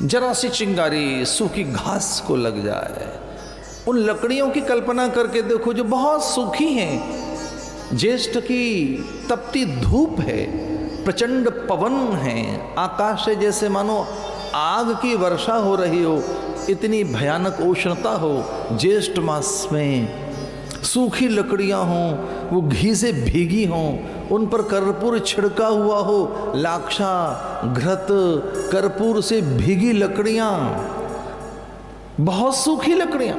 जरा सी चिंगारी सूखी घास को लग जाए, उन लकड़ियों की कल्पना करके देखो जो बहुत सूखी हैं। ज्येष्ठ की तपती धूप है, प्रचंड पवन है, आकाश से जैसे मानो आग की वर्षा हो रही हो, इतनी भयानक उष्णता हो। ज्येष्ठ मास में सूखी लकड़ियां हों, वो घी से भीगी हों, उन पर कर्पूर छिड़का हुआ हो, लाक्षा घृत कर्पूर से भीगी लकड़ियां, बहुत सूखी लकड़ियां,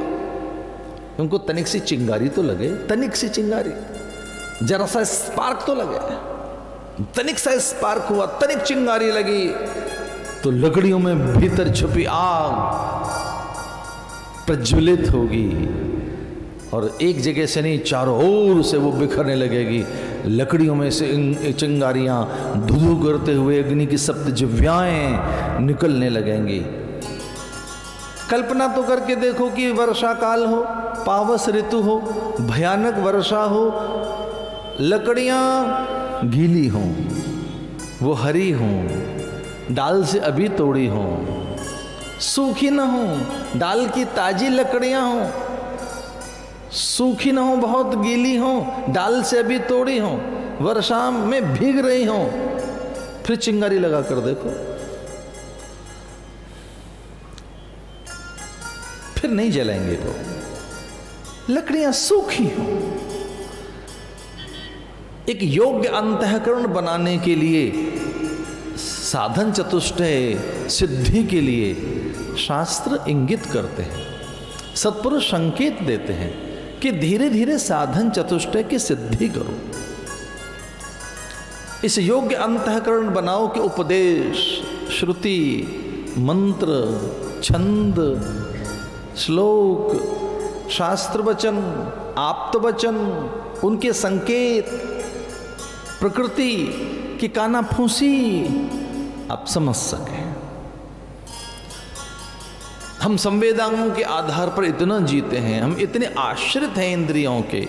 उनको तनिक सी चिंगारी तो लगे, तनिक सी चिंगारी, जरा सा स्पार्क तो लगे। तनिक सा स्पार्क हुआ, तनिक चिंगारी लगी तो लकड़ियों में भीतर छुपी आग प्रज्वलित होगी और एक जगह से नहीं, चारों ओर से वो बिखरने लगेगी। लकड़ियों में से चिंगारियां धुधु करते हुए अग्नि की सप्त जिह्वाएं निकलने लगेंगी। कल्पना तो करके देखो कि वर्षा काल हो, पावस ऋतु हो, भयानक वर्षा हो, लकड़ियां गीली हों, वो हरी हों, डाल से अभी तोड़ी हों, सूखी न हो, डाल की ताजी लकड़ियां हों, सूखी न हो, बहुत गीली हों, डाल से अभी तोड़ी हों, वर्षा में भीग रही हों, फिर चिंगारी लगा कर देखो, फिर नहीं जलेंगे वो। लकड़ियां सूखी हों। एक योग्य अंतःकरण बनाने के लिए, साधन चतुष्टय सिद्धि के लिए शास्त्र इंगित करते हैं, सत्पुरुष संकेत देते हैं कि धीरे धीरे साधन चतुष्टय की सिद्धि करो। इस योग्य अंतःकरण बनाओ कि उपदेश, श्रुति, मंत्र, छंद, श्लोक, शास्त्र वचन, आप्त वचन, उनके संकेत, प्रकृति की कानाफूसी आप समझ सकें। हम संवेदनाओं के आधार पर इतना जीते हैं, हम इतने आश्रित हैं इंद्रियों के,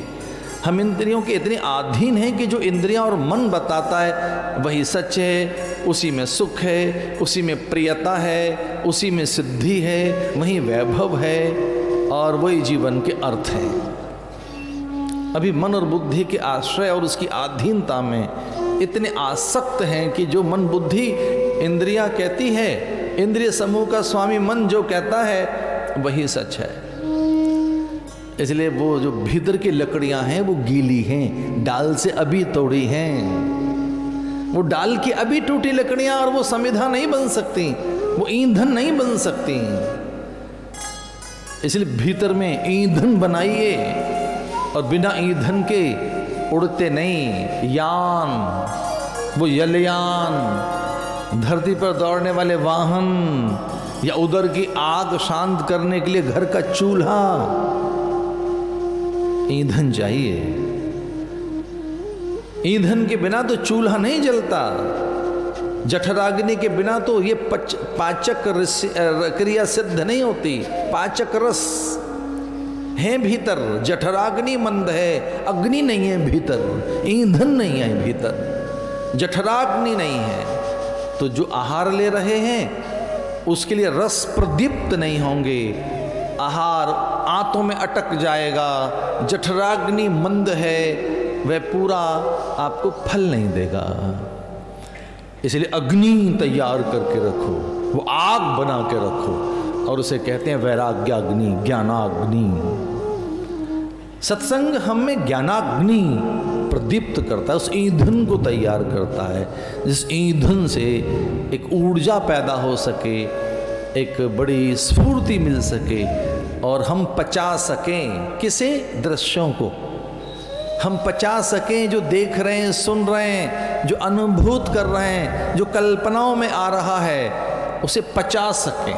हम इंद्रियों के इतने अधीन हैं कि जो इंद्रियां और मन बताता है वही सच है, उसी में सुख है, उसी में प्रियता है, उसी में सिद्धि है, वही वैभव है और वही जीवन के अर्थ है। अभी मन और बुद्धि के आश्रय और उसकी अधीनता में इतने आसक्त हैं कि जो मन बुद्धि इंद्रियां कहती है, इंद्रिय समूह का स्वामी मन जो कहता है वही सच है। इसलिए वो जो भीतर की लकड़ियां हैं वो गीली हैं, डाल से अभी तोड़ी हैं। वो डाल की अभी टूटी लकड़ियां और वो समिधा नहीं बन सकती, वो ईंधन नहीं बन सकती। इसलिए भीतर में ईंधन बनाइए और बिना ईंधन के उड़ते नहीं। यान, वो यलयान, धरती पर दौड़ने वाले वाहन, या उधर की आग शांत करने के लिए घर का चूल्हा, ईंधन चाहिए। ईंधन के बिना तो चूल्हा नहीं जलता, जठराग्नि के बिना तो ये पाचक क्रिया सिद्ध नहीं होती। पाचक रस है भीतर, जठराग्नि मंद है, अग्नि नहीं है भीतर, ईंधन नहीं है भीतर, जठराग्नि नहीं है, तो जो आहार ले रहे हैं उसके लिए रस प्रदीप्त नहीं होंगे, आहार आंतों में अटक जाएगा, जठराग्नि मंद है, वह पूरा आपको फल नहीं देगा। इसलिए अग्नि तैयार करके रखो, वो आग बना के रखो, और उसे कहते हैं वैराग्याग्नि, ज्ञानाग्नि। सत्संग हमें ज्ञानाग्नि प्रदीप्त करता है, उस ईंधन को तैयार करता है जिस ईंधन से एक ऊर्जा पैदा हो सके, एक बड़ी स्फूर्ति मिल सके और हम पचा सकें। किसे? दृश्यों को हम पचा सकें, जो देख रहे हैं, सुन रहे हैं, जो अनुभूत कर रहे हैं, जो कल्पनाओं में आ रहा है, उसे पचा सकें।